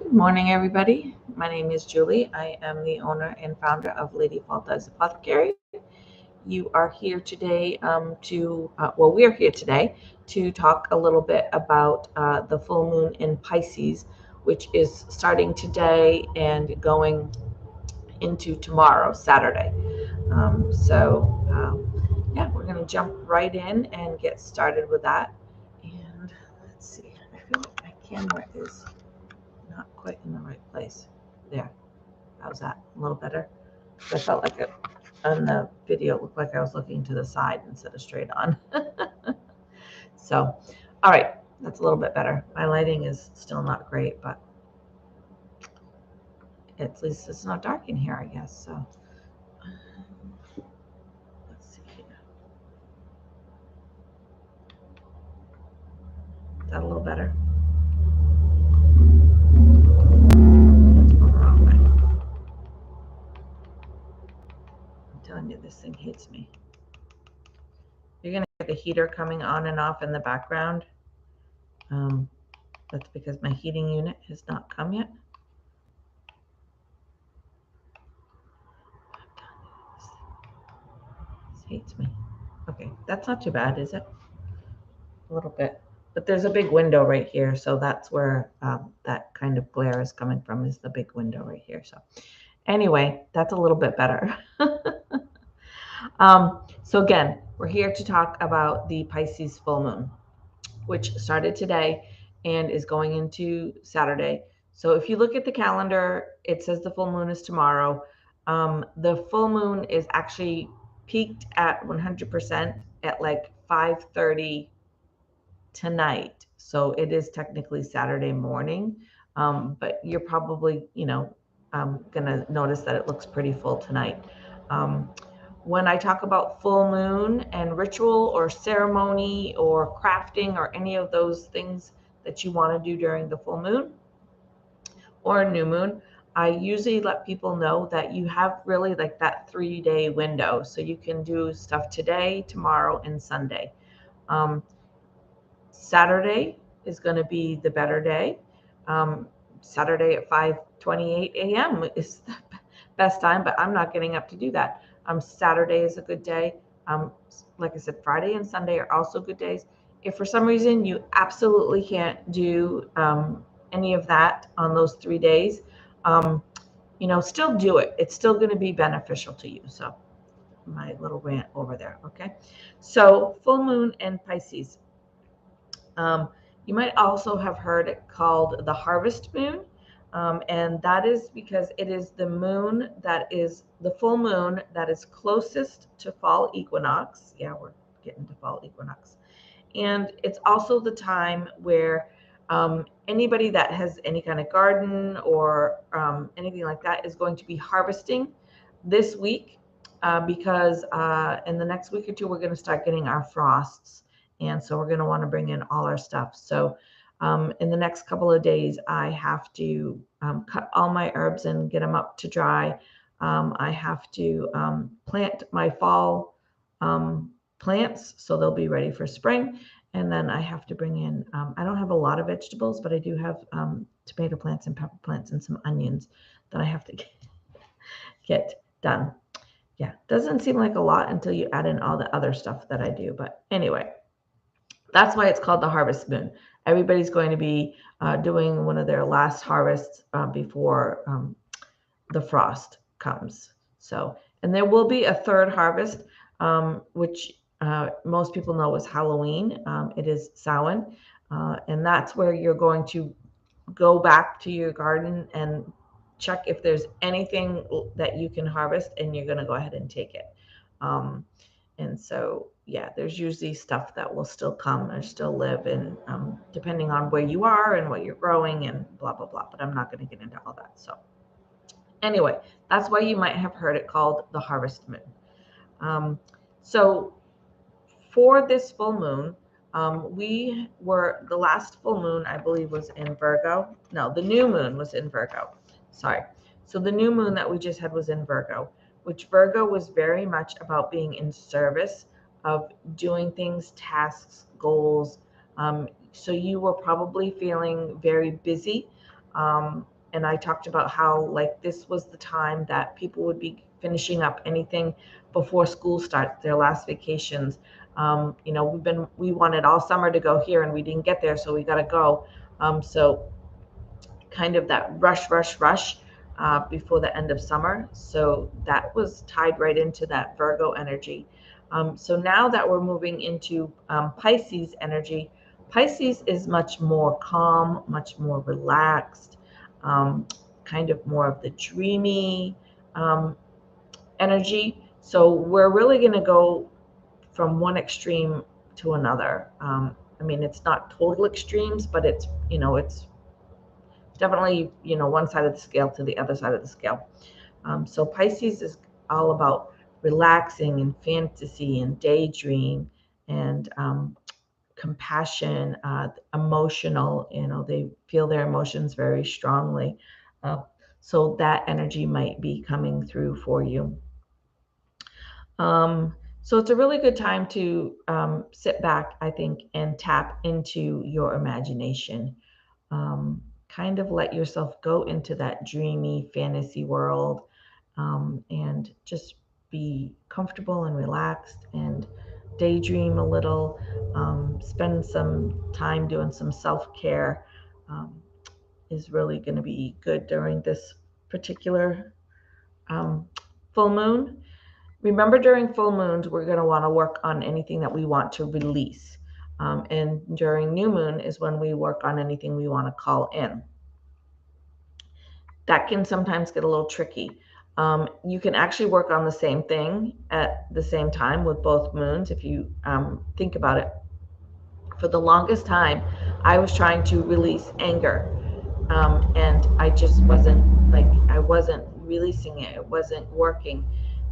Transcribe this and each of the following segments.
Good morning, everybody. My name is Julie. I am the owner and founder of Lady Falta's Apothecary. You are here today we're here today to talk a little bit about the full moon in Pisces, which is starting today and going into tomorrow, Saturday. Yeah, we're going to jump right in and get started with that. And let's see, I feel like my camera is not quite in the right place. There. How's that? A little better? I felt like it on the video, it looked like I was looking to the side instead of straight on. So, all right, that's a little bit better. My lighting is still not great, but at least it's not dark in here, I guess. So, let's see here. Is that a little better? That's going the wrong way. I'm telling you, this thing hates me. You're going to get the heater coming on and off in the background. That's because my heating unit has not come yet. This hates me. Okay, that's not too bad, is it? A little bit. But there's a big window right here, so that's where that kind of glare is coming from, is the big window right here. So anyway, that's a little bit better. So again, we're here to talk about the Pisces full moon, which started today and is going into Saturday. So if you look at the calendar, it says the full moon is tomorrow. The full moon is actually peaked at 100% at like 5:30 tonight. So it is technically Saturday morning, but you're probably, going to notice that it looks pretty full tonight. When I talk about full moon and ritual or ceremony or crafting or any of those things that you want to do during the full moon or new moon, I usually let people know that you have really like that 3-day window. So you can do stuff today, tomorrow, and Sunday. Saturday is going to be the better day. Saturday at 5:28 a.m. is the best time, but I'm not getting up to do that. Saturday is a good day. Like I said, Friday and Sunday are also good days. If for some reason you absolutely can't do any of that on those 3 days, still do it. It's still going to be beneficial to you. So my little rant over there. Okay. So full moon and Pisces. You might also have heard it called the harvest moon. And that is because it is the moon that is the full moon that is closest to fall equinox. Yeah, we're getting to fall equinox. And it's also the time where anybody that has any kind of garden or anything like that is going to be harvesting this week because in the next week or two, we're going to start getting our frosts. And so we're going to want to bring in all our stuff. So in the next couple of days, I have to cut all my herbs and get them up to dry. I have to plant my fall plants so they'll be ready for spring. And then I have to bring in, I don't have a lot of vegetables, but I do have tomato plants and pepper plants and some onions that I have to get done. Yeah, doesn't seem like a lot until you add in all the other stuff that I do. But anyway, that's why it's called the harvest moon. Everybody's going to be doing one of their last harvests before the frost comes. So, and there will be a third harvest, which most people know is Halloween. It is Samhain, and that's where you're going to go back to your garden and check if there's anything that you can harvest, and you're going to go ahead and take it. And so, yeah, there's usually stuff that will still come or still live, and depending on where you are and what you're growing and blah, blah, blah. But I'm not going to get into all that. So anyway, that's why you might have heard it called the harvest moon. So for this full moon, the last full moon, I believe, was in Virgo. No, the new moon was in Virgo. Sorry. So the new moon that we just had was in Virgo, which Virgo was very much about being in service of doing things, tasks, goals. So you were probably feeling very busy. And I talked about how like this was the time that people would be finishing up anything before school starts, their last vacations. You know, we wanted all summer to go here and we didn't get there, so we got to go. So kind of that rush before the end of summer. So that was tied right into that Virgo energy. So now that we're moving into Pisces energy, Pisces is much more calm, much more relaxed, kind of more of the dreamy energy. So we're really going to go from one extreme to another. I mean, it's not total extremes, but it's, you know, it's definitely, you know, one side of the scale to the other side of the scale. So Pisces is all about relaxing and fantasy and daydream and compassion, emotional, you know, they feel their emotions very strongly. So that energy might be coming through for you. So it's a really good time to sit back, I think, and tap into your imagination. Kind of let yourself go into that dreamy fantasy world, and just be comfortable and relaxed and daydream a little. Spend some time doing some self-care is really going to be good during this particular um, full moon. Remember, during full moons, we're going to want to work on anything that we want to release. And during new moon is when we work on anything we want to call in. That can sometimes get a little tricky. You can actually work on the same thing at the same time with both moons if you think about it. For the longest time, I was trying to release anger. And I just wasn't like, I wasn't releasing it. It wasn't working.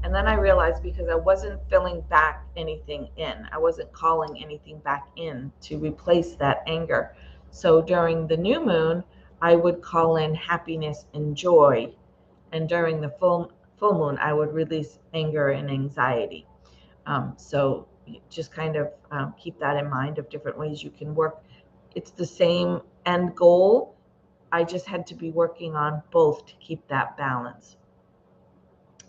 And then I realized because I wasn't filling back anything in, I wasn't calling anything back in to replace that anger. So during the new moon, I would call in happiness and joy. And during the full moon, I would release anger and anxiety. So just kind of keep that in mind of different ways you can work. It's the same end goal. I just had to be working on both to keep that balance.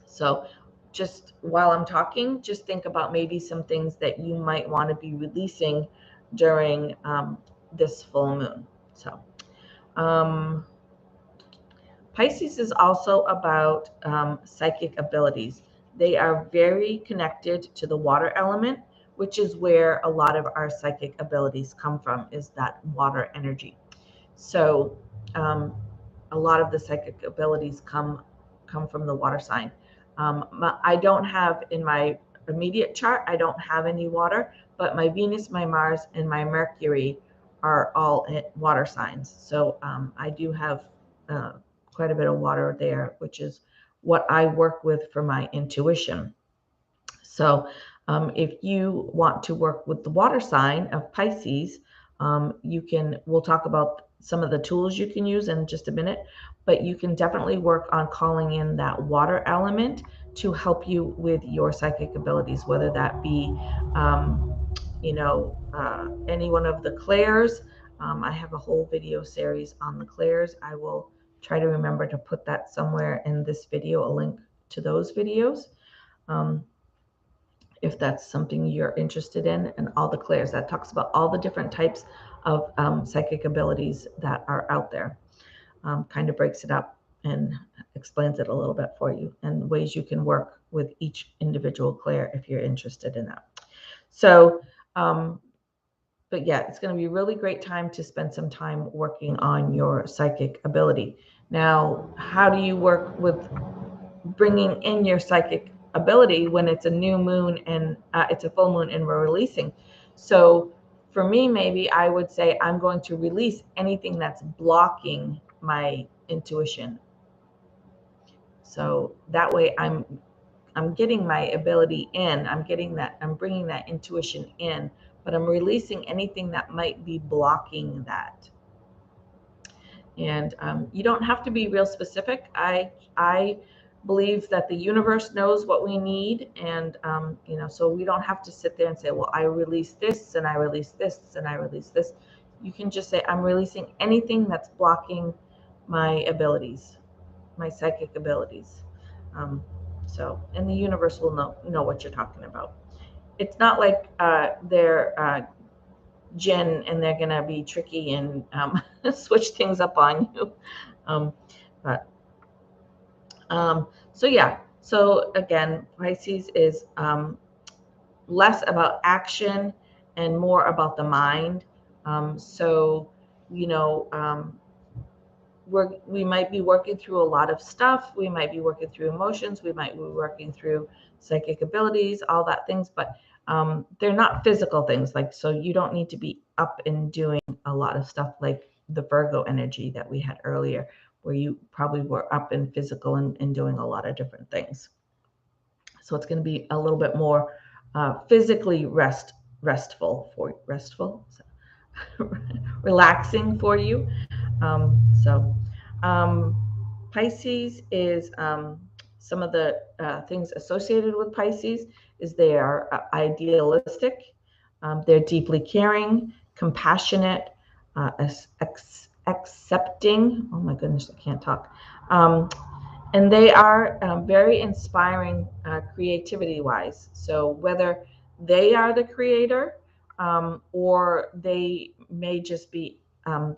So just while I'm talking, just think about maybe some things that you might want to be releasing during this full moon. So Pisces is also about psychic abilities. They are very connected to the water element, which is where a lot of our psychic abilities come from, is that water energy. So a lot of the psychic abilities come from the water sign. I don't have in my immediate chart, I don't have any water, but my Venus, my Mars, and my Mercury are all water signs. So I do have quite a bit of water there, which is what I work with for my intuition. So if you want to work with the water sign of Pisces, we'll talk about some of the tools you can use in just a minute, but you can definitely work on calling in that water element to help you with your psychic abilities, whether that be, any one of the clairs. I have a whole video series on the clairs. I will try to remember to put that somewhere in this video, a link to those videos. If that's something you're interested in, and all the clairs that talks about all the different types of psychic abilities that are out there. Kind of breaks it up and explains it a little bit for you, and ways you can work with each individual clair if you're interested in that. So but yeah, it's going to be a really great time to spend some time working on your psychic ability. Now, how do you work with bringing in your psychic ability when it's a new moon and it's a full moon and we're releasing? So for me, maybe I would say I'm going to release anything that's blocking my intuition. So that way I'm getting my ability in, I'm bringing that intuition in, but I'm releasing anything that might be blocking that. And you don't have to be real specific. I believe that the universe knows what we need, and so we don't have to sit there and say, well, I release this and I release this and I release this. You can just say, I'm releasing anything that's blocking my abilities, my psychic abilities. And the universe will know what you're talking about. It's not like they're Jinn and they're gonna be tricky and switch things up on you. But so yeah. So again, Pisces is less about action and more about the mind. So you know. We might be working through a lot of stuff. We might be working through emotions. We might be working through psychic abilities, all that things, but they're not physical things. Like, so you don't need to be up and doing a lot of stuff like the Virgo energy that we had earlier, where you probably were up and physical and doing a lot of different things. So it's going to be a little bit more physically restful, relaxing for you. So Pisces is some of the things associated with Pisces is they are idealistic, they're deeply caring, compassionate, accepting. Oh my goodness, I can't talk. And they are very inspiring creativity-wise. So whether they are the creator or they may just be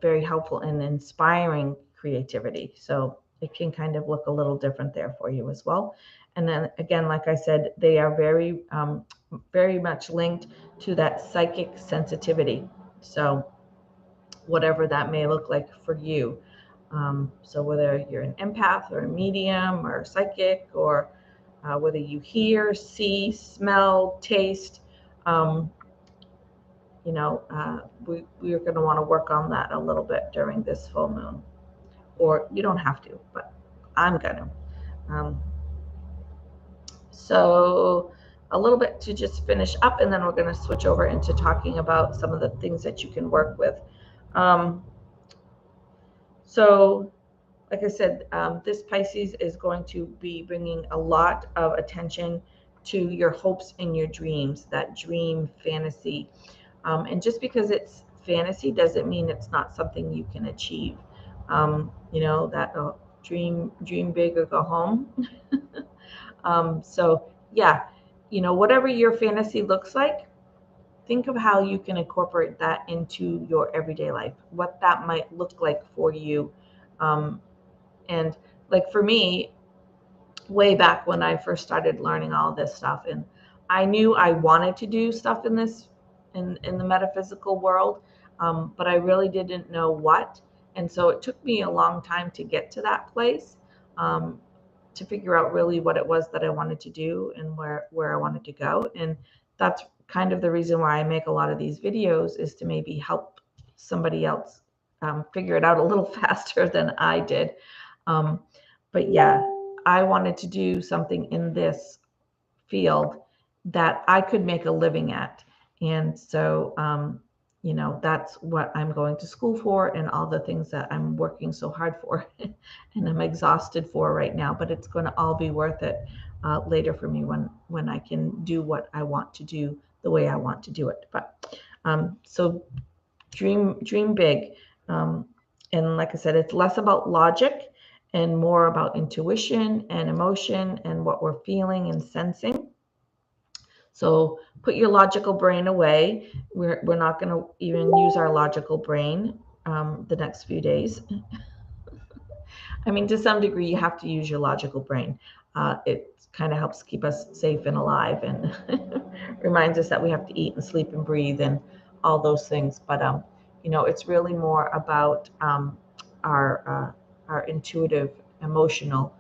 very helpful in inspiring creativity. So it can kind of look a little different there for you as well. And then again, like I said, they are very much linked to that psychic sensitivity. So whatever that may look like for you. So whether you're an empath or a medium or psychic, or whether you hear, see, smell, taste, we are going to want to work on that a little bit during this full moon. Or you don't have to, but I'm going to. So a little bit to just finish up, and then we're going to switch over into talking about some of the things that you can work with. So like I said, this Pisces is going to be bringing a lot of attention to your hopes and your dreams, that dream fantasy. And just because it's fantasy doesn't mean it's not something you can achieve. That dream big or go home. So yeah, whatever your fantasy looks like, think of how you can incorporate that into your everyday life, what that might look like for you. And like for me, way back when I first started learning all this stuff, and I knew I wanted to do stuff in the metaphysical world, but I really didn't know what. And so it took me a long time to get to that place, to figure out really what it was that I wanted to do and where I wanted to go. And that's kind of the reason why I make a lot of these videos, is to maybe help somebody else figure it out a little faster than I did. But yeah, I wanted to do something in this field that I could make a living at. And so, that's what I'm going to school for, and all the things that I'm working so hard for and I'm exhausted for right now, but it's going to all be worth it later for me when I can do what I want to do the way I want to do it. But so dream big. And like I said, it's less about logic and more about intuition and emotion and what we're feeling and sensing. So put your logical brain away. We're not going to even use our logical brain the next few days. I mean, to some degree, you have to use your logical brain. It kind of helps keep us safe and alive, and reminds us that we have to eat and sleep and breathe and all those things. But it's really more about our intuitive, emotional,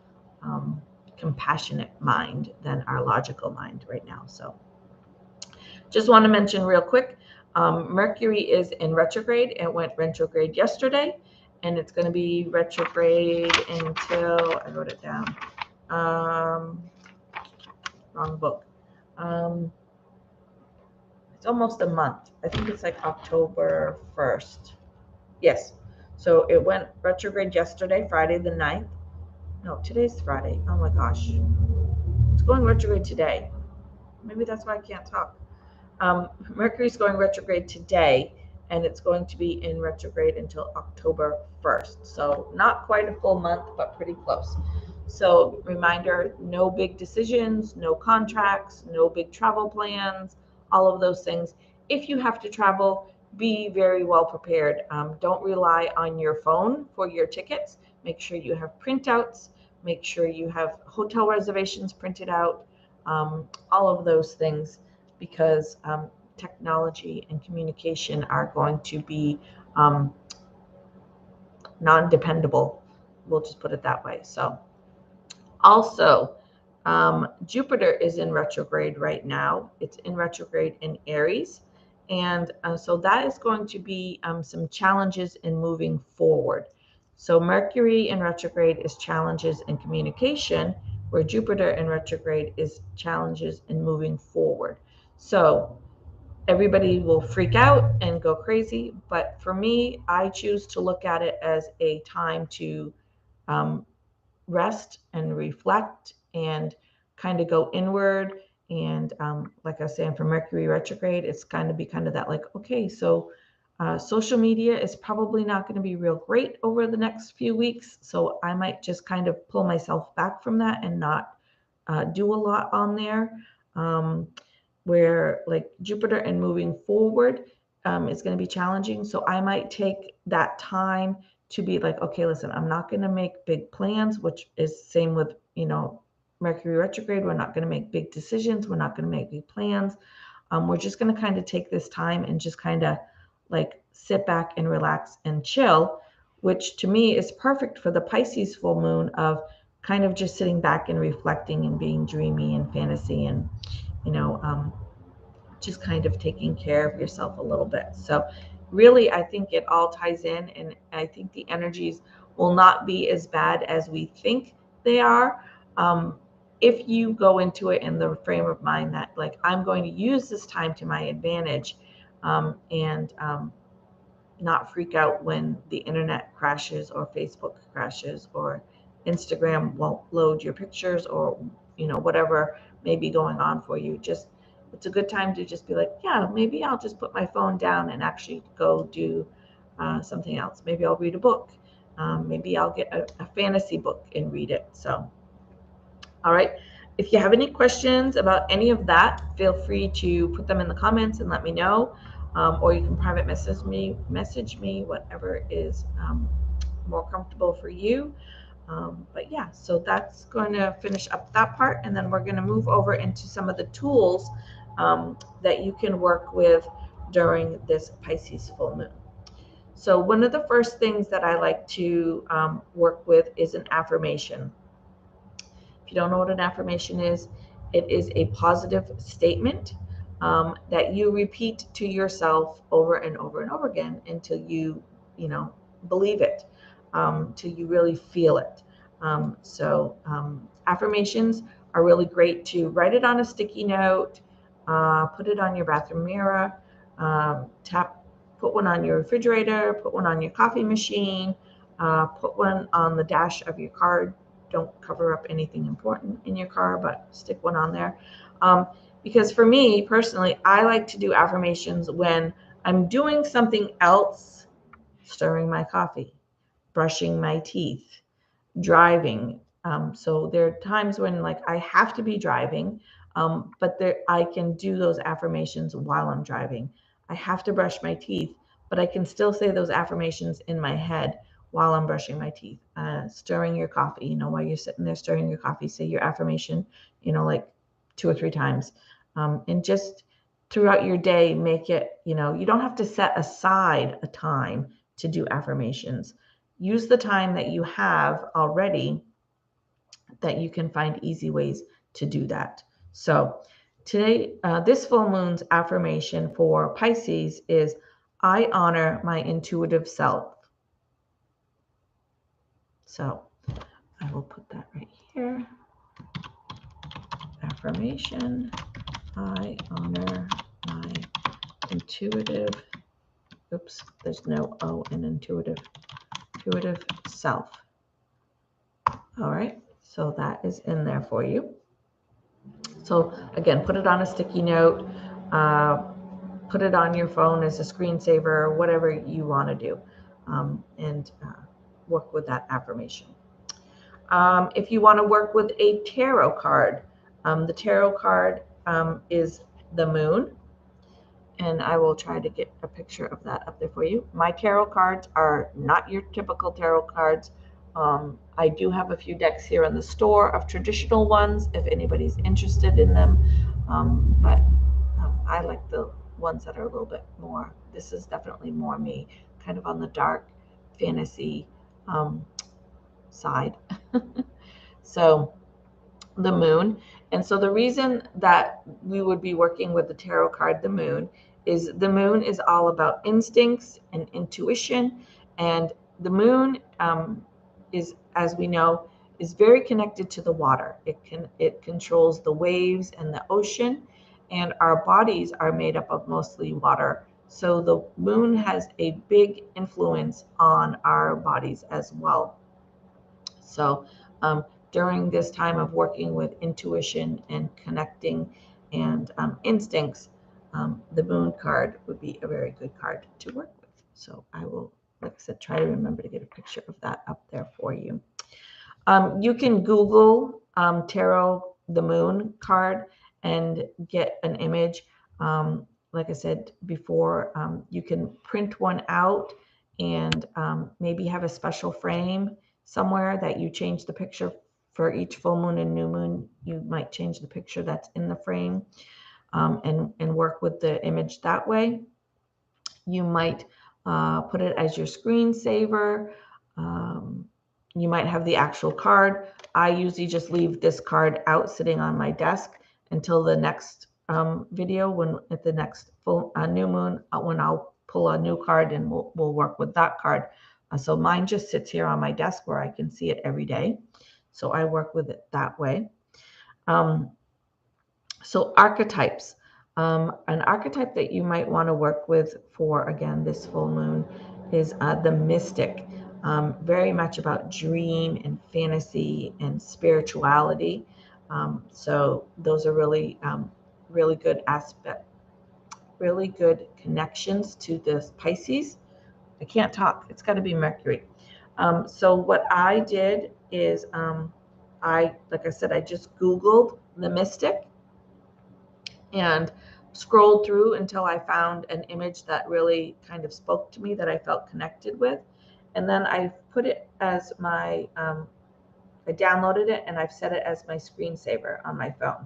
compassionate mind than our logical mind right now. So just want to mention real quick, Mercury is in retrograde. It went retrograde yesterday, and it's going to be retrograde until, I wrote it down, wrong book. It's almost a month. I think it's like October 1st. Yes. So it went retrograde yesterday, Friday the 9th. No, today's Friday. Oh my gosh. It's going retrograde today. Maybe that's why I can't talk. Mercury's going retrograde today, and it's going to be in retrograde until October 1st. So not quite a full month, but pretty close. So reminder, no big decisions, no contracts, no big travel plans, all of those things. If you have to travel, be very well prepared. Don't rely on your phone for your tickets. Make sure you have printouts. Make sure you have hotel reservations printed out, all of those things, because technology and communication are going to be non-dependable. We'll just put it that way. So also, Jupiter is in retrograde right now. It's in retrograde in Aries. And so that is going to be some challenges in moving forward. So Mercury in retrograde is challenges in communication, where Jupiter in retrograde is challenges in moving forward. So everybody will freak out and go crazy. But for me, I choose to look at it as a time to rest and reflect and kind of go inward. And like I was saying, for Mercury retrograde, it's kind of that like, okay, so social media is probably not going to be real great over the next few weeks. So I might just kind of pull myself back from that and not do a lot on there. Where like Jupiter and moving forward is going to be challenging. So I might take that time to be like, okay, listen, I'm not going to make big plans, which is same with, Mercury retrograde. We're not going to make big decisions. We're not going to make big plans. We're just going to kind of take this time and just kind of like sit back and relax and chill, which to me is perfect for the Pisces full moon of kind of just sitting back and reflecting and being dreamy and fantasy and, just kind of taking care of yourself a little bit. So really, I think it all ties in, and I think the energies will not be as bad as we think they are. If you go into it in the frame of mind that like, I'm going to use this time to my advantage, and not freak out when the internet crashes or Facebook crashes or Instagram won't load your pictures or, whatever may be going on for you. Just, it's a good time to just be like, yeah, maybe I'll just put my phone down and actually go do something else. Maybe I'll read a book. Maybe I'll get a fantasy book and read it. So, all right. If you have any questions about any of that, feel free to put them in the comments and let me know. Or you can private message me, whatever is more comfortable for you. But yeah, so that's going to finish up that part. And then we're going to move over into some of the tools that you can work with during this Pisces full moon. So one of the first things that I like to work with is an affirmation. If you don't know what an affirmation is, it is a positive statement that you repeat to yourself over and over and over again until you believe it, till you really feel it. So affirmations are really great to write it on a sticky note, put it on your bathroom mirror, put one on your refrigerator, put one on your coffee machine, put one on the dash of your car. Don't cover up anything important in your car, but stick one on there. Because for me personally, I like to do affirmations when I'm doing something else, stirring my coffee, brushing my teeth, driving. So there are times when like I have to be driving, but I can do those affirmations while I'm driving. I have to brush my teeth, but I can still say those affirmations in my head while I'm brushing my teeth. Stirring your coffee, while you're sitting there stirring your coffee, say your affirmation, like 2 or 3 times. And just throughout your day, make it, you don't have to set aside a time to do affirmations. Use the time that you have already, that you can find easy ways to do that. So today, this full moon's affirmation for Pisces is, I honor my intuitive self. So I will put that right here. Affirmation, I honor my intuitive, there's no O in intuitive self. All right, so that is in there for you. So again, put it on a sticky note, put it on your phone as a screensaver or whatever you want to do, and work with that affirmation. If you want to work with a tarot card, the tarot card is the moon, and I will try to get a picture of that up there for you. My tarot cards are not your typical tarot cards. I do have a few decks here in the store of traditional ones if anybody's interested in them, but I like the ones that are a little bit more, this is definitely more me, kind of on the dark fantasy side. So the moon. And so the reason that we would be working with the tarot card, the moon is all about instincts and intuition. And the moon is, as we know, is very connected to the water. It controls the waves and the ocean, and our bodies are made up of mostly water. So the moon has a big influence on our bodies as well. So during this time of working with intuition and connecting and instincts, the moon card would be a very good card to work with. So I will, like I said, try to remember to get a picture of that up there for you. You can Google tarot, the moon card, and get an image. Like I said before, you can print one out and maybe have a special frame somewhere that you change the picture for each full moon and new moon. You might change the picture that's in the frame and work with the image that way. You might put it as your screensaver. You might have the actual card. I usually just leave this card out sitting on my desk until the next video, when at the next full new moon, when I'll pull a new card and we'll work with that card. So mine just sits here on my desk where I can see it every day. So I work with it that way. So archetypes. An archetype that you might want to work with for, again, this full moon is the mystic. Very much about dream and fantasy and spirituality. So those are really, really good aspect, really good connections to this Pisces. I can't talk. It's got to be Mercury. So what I did is, like I said, I just Googled the mystic and scrolled through until I found an image that really kind of spoke to me, that I felt connected with. And then I put it as my, I downloaded it and I've set it as my screensaver on my phone.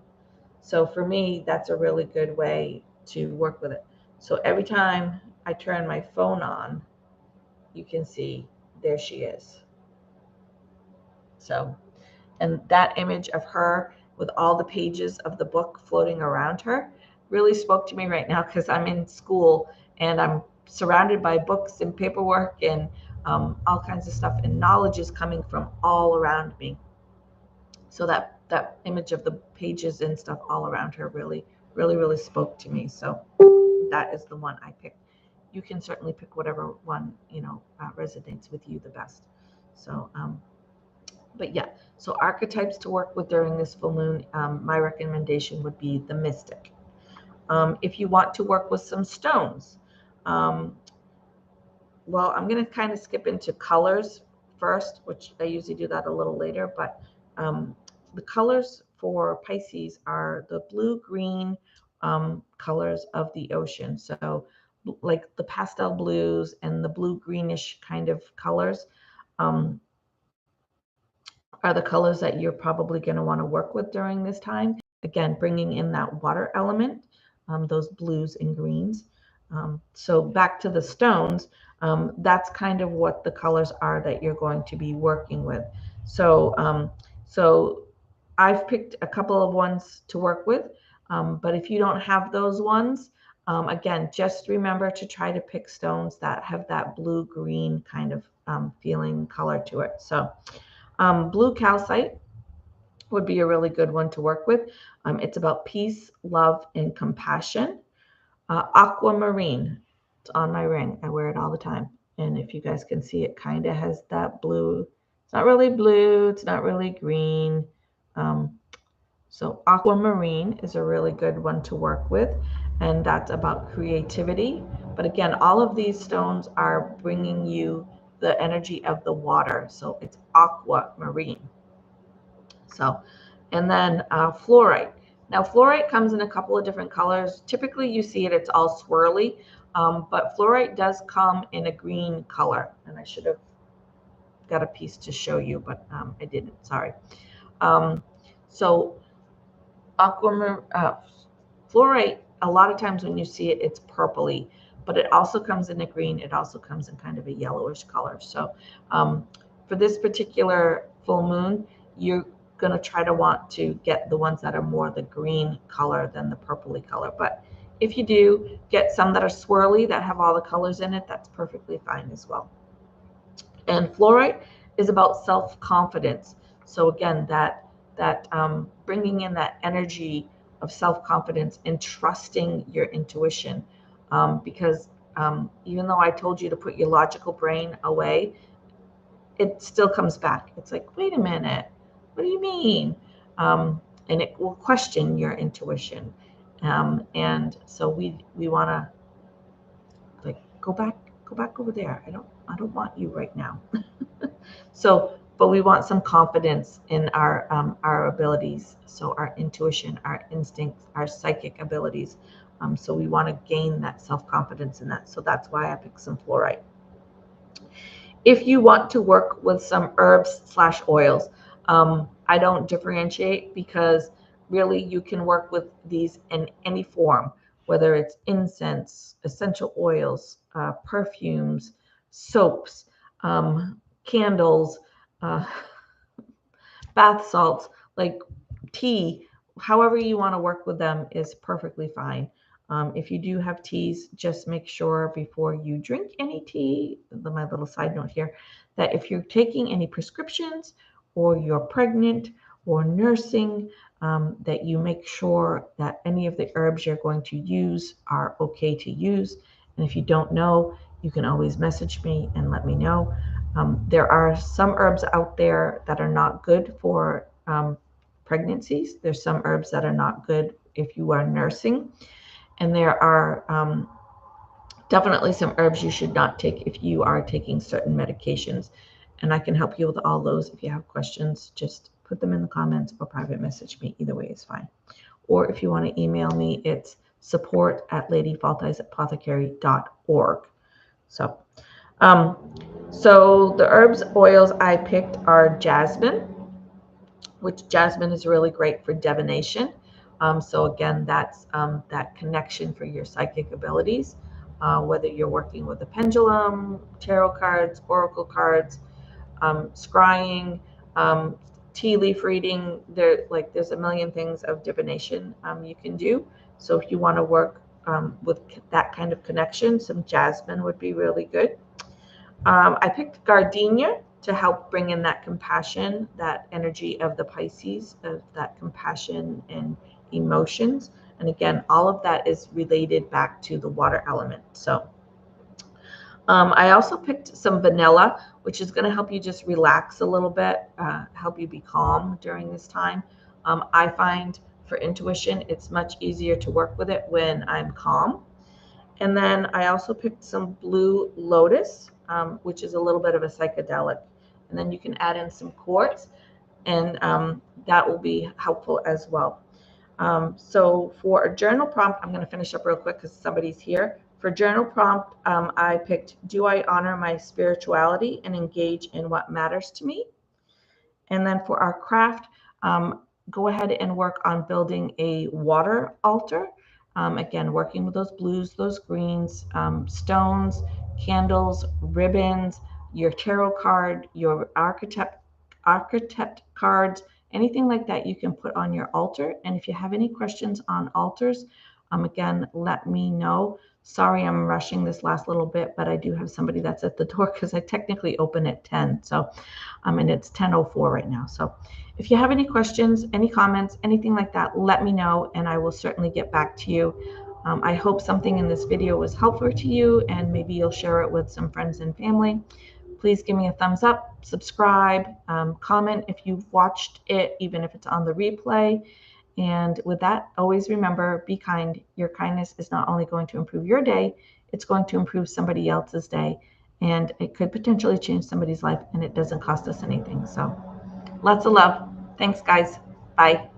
So for me, that's a really good way to work with it. So every time I turn my phone on, you can see there she is. So, and that image of her with all the pages of the book floating around her really spoke to me right now, because I'm in school and I'm surrounded by books and paperwork and all kinds of stuff, and knowledge is coming from all around me. So that image of the pages and stuff all around her really, really, really spoke to me. So that is the one I picked. You can certainly pick whatever one, resonates with you the best. So, but yeah, so archetypes to work with during this full moon, my recommendation would be the mystic. If you want to work with some stones, well, I'm going to kind of skip into colors first, which I usually do that a little later, but the colors for Pisces are the blue-green colors of the ocean. So like the pastel blues and the blue-greenish kind of colors are the colors that you're probably going to want to work with during this time. Again, bringing in that water element, those blues and greens. So back to the stones, that's kind of what the colors are that you're going to be working with. So, so I've picked a couple of ones to work with, but if you don't have those ones, again, just remember to try to pick stones that have that blue-green kind of feeling color to it. So blue calcite would be a really good one to work with. It's about peace, love, and compassion. Aquamarine, it's on my ring. I wear it all the time. And if you guys can see, it kind of has that blue. It's not really blue. It's not really green. So aquamarine is a really good one to work with. and that's about creativity. But again, all of these stones are bringing you the energy of the water. So it's aquamarine. So, and then fluorite. Now, fluorite comes in a couple of different colors. Typically, you see it, it's all swirly, but fluorite does come in a green color. And I should have got a piece to show you, but I didn't, sorry. So fluorite, a lot of times when you see it, it's purpley, but it also comes in a green. It also comes in kind of a yellowish color. So for this particular full moon, you're going to try to want to get the ones that are more the green color than the purpley color. But if you do get some that are swirly that have all the colors in it, that's perfectly fine as well. And fluorite is about self-confidence. So again, that bringing in that energy of self-confidence and trusting your intuition, because even though I told you to put your logical brain away, it still comes back. It's like, wait a minute, what do you mean? And it will question your intuition. And so we want to like go back over there. I don't want you right now. So, but we want some confidence in our abilities. So our intuition, our instincts, our psychic abilities. So we want to gain that self-confidence in that. So that's why I picked some fluorite. If you want to work with some herbs/oils, I don't differentiate because really you can work with these in any form, whether it's incense, essential oils, perfumes, soaps, candles, bath salts, like tea, however you want to work with them is perfectly fine. If you do have teas, just make sure before you drink any tea, my little side note here, that if you're taking any prescriptions or you're pregnant or nursing, that you make sure that any of the herbs you're going to use are okay to use. And if you don't know, you can always message me and let me know. There are some herbs out there that are not good for pregnancies. There's some herbs that are not good if you are nursing. And there are definitely some herbs you should not take if you are taking certain medications. And I can help you with all those. If you have questions, just put them in the comments or private message me. Either way is fine. Or if you want to email me, it's support@ladyfalteysapothecary.org. So the herbs, oils I picked are jasmine, which jasmine is really great for divination. So again, that's that connection for your psychic abilities, whether you're working with a pendulum, tarot cards, oracle cards, scrying, tea leaf reading. There's a million things of divination you can do. So if you want to work with that kind of connection, some jasmine would be really good. I picked gardenia to help bring in that compassion, that energy of the Pisces, of that compassion and emotions. And again, all of that is related back to the water element. So I also picked some vanilla, which is going to help you just relax a little bit, help you be calm during this time. I find for intuition, it's much easier to work with it when I'm calm. And then I also picked some blue lotus, which is a little bit of a psychedelic. And then you can add in some quartz, and that will be helpful as well. So for a journal prompt, I'm going to finish up real quick because somebody's here. For journal prompt, I picked, do I honor my spirituality and engage in what matters to me? And then for our craft, go ahead and work on building a water altar. Again, working with those blues, those greens, stones, candles, ribbons, your tarot card, your archetype cards, anything like that you can put on your altar. And if you have any questions on altars, again, let me know. Sorry, I'm rushing this last little bit, but I do have somebody that's at the door because I technically open at 10. So, and it's 10:04 right now. So if you have any questions, any comments, anything like that, let me know and I will certainly get back to you. I hope something in this video was helpful to you and maybe you'll share it with some friends and family. Please give me a thumbs up, subscribe, comment if you've watched it, even if it's on the replay. And with that, always remember, be kind. Your kindness is not only going to improve your day, it's going to improve somebody else's day. And it could potentially change somebody's life, and it doesn't cost us anything. So lots of love. Thanks, guys. Bye.